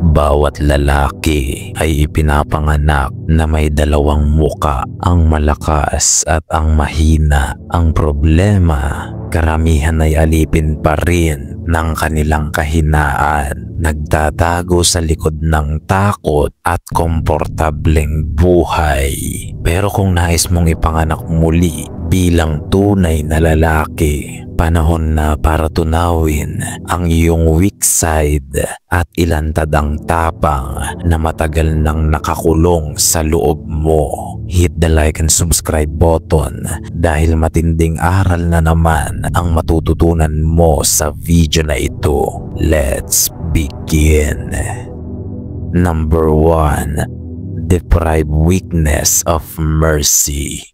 Bawat lalaki ay ipinapanganak na may dalawang muka, ang malakas at ang mahina. Ang problema, karamihan ay alipin pa rin ng kanilang kahinaan, nagtatago sa likod ng takot at komportableng buhay. Pero kung nais mong ipanganak muli bilang tunay na lalaki, panahon na para tunawin ang iyong weak side at ilantad ang tapang na matagal nang nakakulong sa loob mo. Hit the like and subscribe button dahil matinding aral na naman ang matututunan mo sa video na ito. Let's begin. Number 1. Deprived weakness of mercy.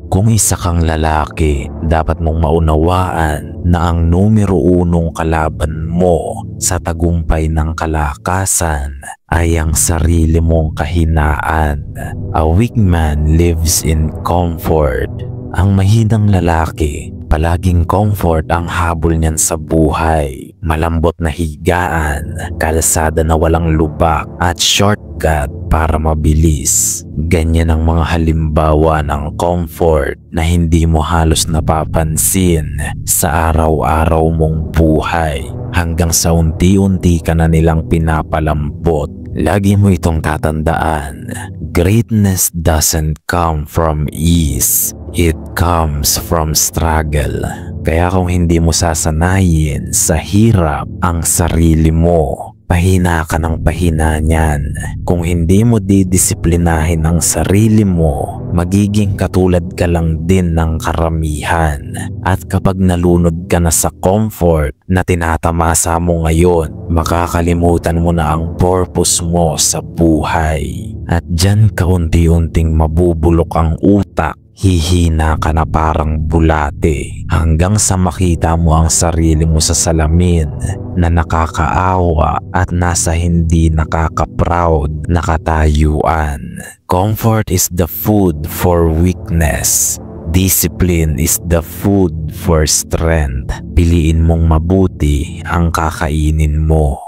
Kung isa kang lalaki, dapat mong maunawaan na ang numero 1 kalaban mo sa tagumpay ng kalakasan ay ang sarili mong kahinaan. A weak man lives in comfort. Ang mahinang lalaki, palaging comfort ang habol niyan sa buhay. Malambot na higaan, kalsada na walang lubak at shortcut para mabilis. Ganyan ang mga halimbawa ng comfort na hindi mo halos napapansin sa araw-araw mong buhay hanggang sa unti-unti ka na nilang pinapalambot. Lagi mo itong tatandaan. Greatness doesn't come from ease. It comes from struggle. Kaya kung hindi mo sasanayin sa hirap ang sarili mo, pahina ka ng pahina niyan. Kung hindi mo didisiplinahin ang sarili mo, magiging katulad ka lang din ng karamihan. At kapag nalunod ka na sa comfort na tinatamasa mo ngayon, makakalimutan mo na ang purpose mo sa buhay. At dyan kaunti-unting mabubulok ang utak. Hihina ka na parang bulate hanggang sa makita mo ang sarili mo sa salamin na nakakaawa at nasa hindi nakaka-proud na katayuan. Comfort is the food for weakness. Discipline is the food for strength. Piliin mong mabuti ang kakainin mo.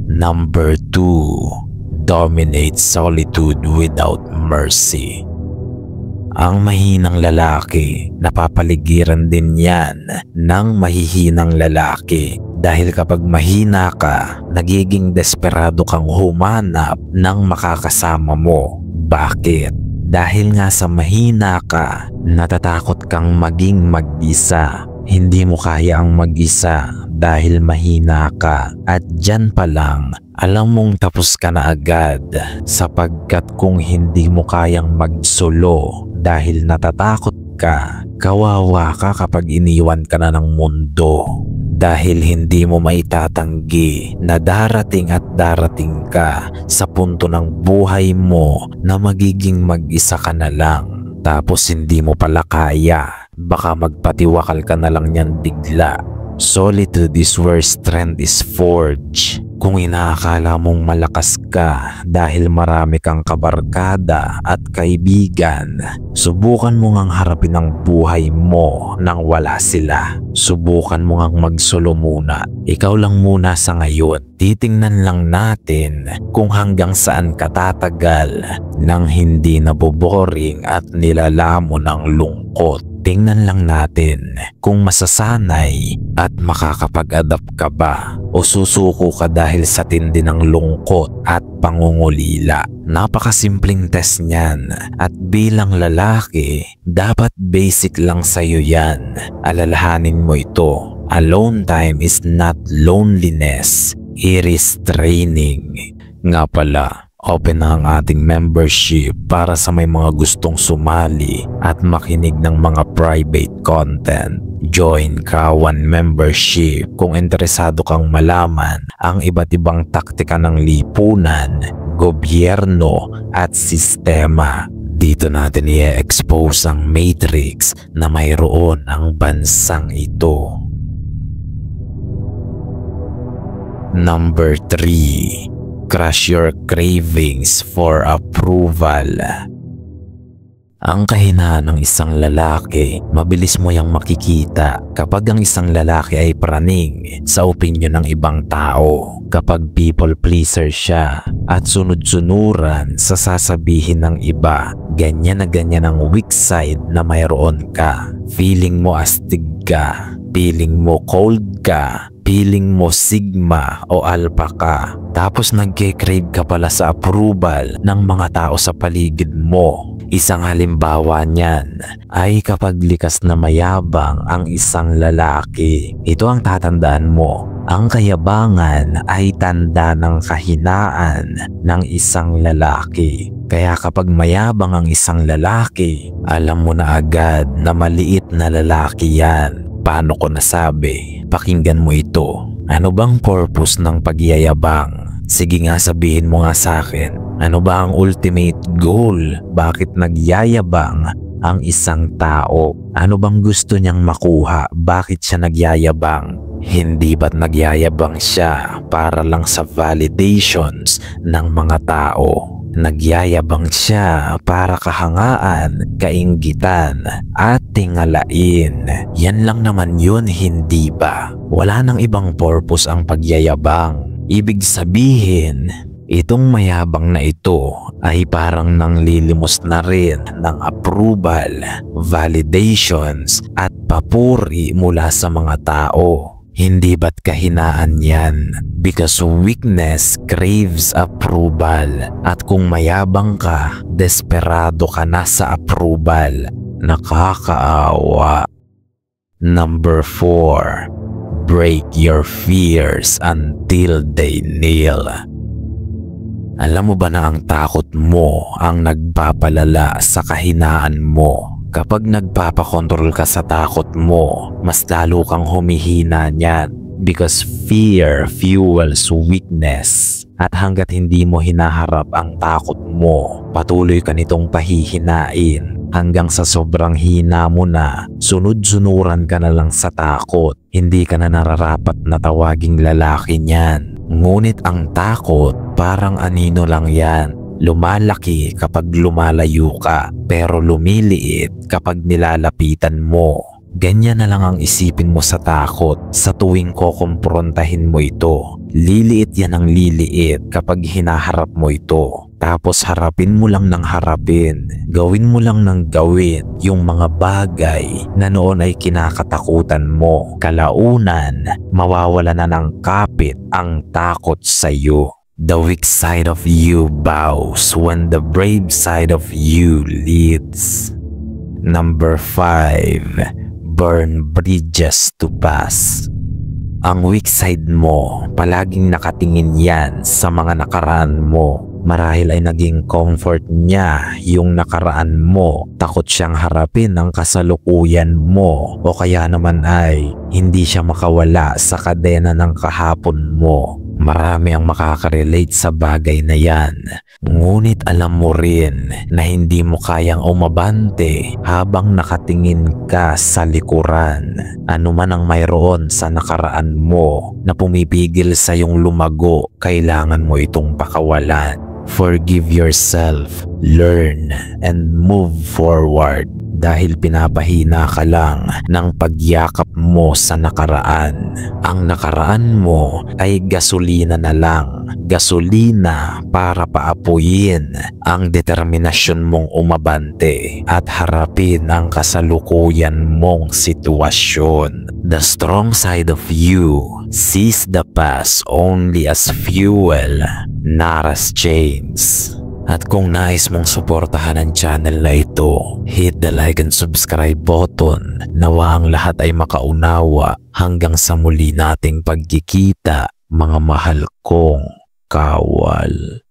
Number 2. Dominate solitude without mercy. Ang mahinang lalaki, napapaligiran din yan ng mahihinang lalaki. Dahil kapag mahina ka, nagiging desperado kang humanap ng makakasama mo. Bakit? Dahil nga sa mahina ka, natatakot kang maging mag-isa. Hindi mo kaya ang mag-isa dahil mahina ka. At dyan pa lang, alam mong tapos ka na agad sapagkat kung hindi mo kayang magsolo dahil natatakot ka, kawawa ka kapag iniwan ka na ng mundo. Dahil hindi mo maitatanggi na darating at darating ka sa punto ng buhay mo na magiging mag-isa ka na lang. Tapos hindi mo pala kaya, baka magpatiwakal ka na lang niyan bigla. Solitude is where strength is forged. Kung inaakala mong malakas ka dahil marami kang kabarkada at kaibigan, subukan mo ngang harapin ang buhay mo nang wala sila. Subukan mo ngang magsolo muna. Ikaw lang muna sa ngayon. Titingnan lang natin kung hanggang saan ka tatagal nang hindi naboboring at nilalamon ng lungkot. Tingnan lang natin kung masasanay at makakapag-adapt ka ba o susuko ka dahil sa tindi ng lungkot at pangungulila. Napakasimpleng test niyan at bilang lalaki, dapat basic lang sa'yo yan. Alalahanin mo ito. Alone time is not loneliness, it is training. Nga pala, open na ang ating membership para sa may mga gustong sumali at makinig ng mga private content. Join Kawan Membership kung interesado kang malaman ang iba't ibang taktika ng lipunan, gobyerno at sistema. Dito natin i-expose ang matrix na mayroon ang bansang ito. Number 3. Crush your cravings for approval. Ang kahinaan ng isang lalaki, mabilis mo yang makikita kapag ang isang lalaki ay praning sa opinyon ng ibang tao. Kapag people pleaser siya at sunod-sunuran sa sasabihin ng iba, ganyan na ganyan ang weak side na mayroon ka. Feeling mo astig ka, feeling mo cold ka, feeling mo sigma o alpha ka. Tapos nagke-crave ka pala sa approval ng mga tao sa paligid mo. Isang halimbawa niyan ay kapag likas na mayabang ang isang lalaki. Ito ang tatandaan mo. Ang kayabangan ay tanda ng kahinaan ng isang lalaki. Kaya kapag mayabang ang isang lalaki, alam mo na agad na maliit na lalaki yan. Paano ko nasabi? Pakinggan mo ito. Ano bang purpose ng pagyayabang? Sige nga, sabihin mo nga sa akin. Ano ba ang ultimate goal? Bakit nagyayabang ang isang tao? Ano bang gusto niyang makuha? Bakit siya nagyayabang? Hindi ba't nagyayabang siya para lang sa validations ng mga tao? Nagyayabang siya para kahangaan, kainggitan at tingalain. Yan lang naman yun, hindi ba? Wala nang ibang purpose ang pagyayabang. Ibig sabihin, itong mayabang na ito ay parang nanglilimos na rin ng approval, validations at papuri mula sa mga tao. Hindi ba't kahinaan yan? Because weakness craves approval. At kung mayabang ka, desperado ka na sa approval. Nakakaawa. Number 4. Break your fears until they kneel. Alam mo ba na ang takot mo ang nagpapalala sa kahinaan mo? Kapag nagpapakontrol ka sa takot mo, mas lalo kang humihina niyan because fear fuels weakness. At hanggat hindi mo hinaharap ang takot mo, patuloy ka nitong pahihinain hanggang sa sobrang hina mo na, sunod-sunuran ka na lang sa takot. Hindi ka na nararapat na tawaging lalaki niyan. Ngunit ang takot, parang anino lang yan. Lumalaki kapag lumalayo ka, pero lumiliit kapag nilalapitan mo. Ganyan na lang ang isipin mo sa takot sa tuwing kukumprontahin mo ito. Liliit yan ang liliit kapag hinaharap mo ito. Tapos harapin mo lang ng harapin. Gawin mo lang ng gawin yung mga bagay na noon ay kinakatakutan mo. Kalaunan, mawawala na ng kapit ang takot sa iyo. The weak side of you bows when the brave side of you leads. Number 5. Burn bridges to pass. Ang weak side mo, palaging nakatingin yan sa mga nakaraan mo. Marahil ay naging comfort niya yung nakaraan mo. Takot siyang harapin ang kasalukuyan mo. O kaya naman ay hindi siya makawala sa kadena ng kahapon mo. Marami ang makakarelate sa bagay na yan. Ngunit alam mo rin na hindi mo kayang umabante habang nakatingin ka sa likuran. Ano man ang mayroon sa nakaraan mo na pumipigil sa iyong lumago, kailangan mo itong pakawalan. Forgive yourself, learn, and move forward. Dahil pinapahina ka lang ng pagyakap mo sa nakaraan. Ang nakaraan mo ay gasolina na lang. Gasolina para paapuyin ang determinasyon mong umabante at harapin ang kasalukuyan mong sitwasyon. The strong side of you sees the past only as fuel, not as chains. At kung nais mong suportahan ang channel na ito, hit the like and subscribe button. Nawa ang lahat ay makaunawa hanggang sa muli nating pagkikita, mga mahal kong kawal.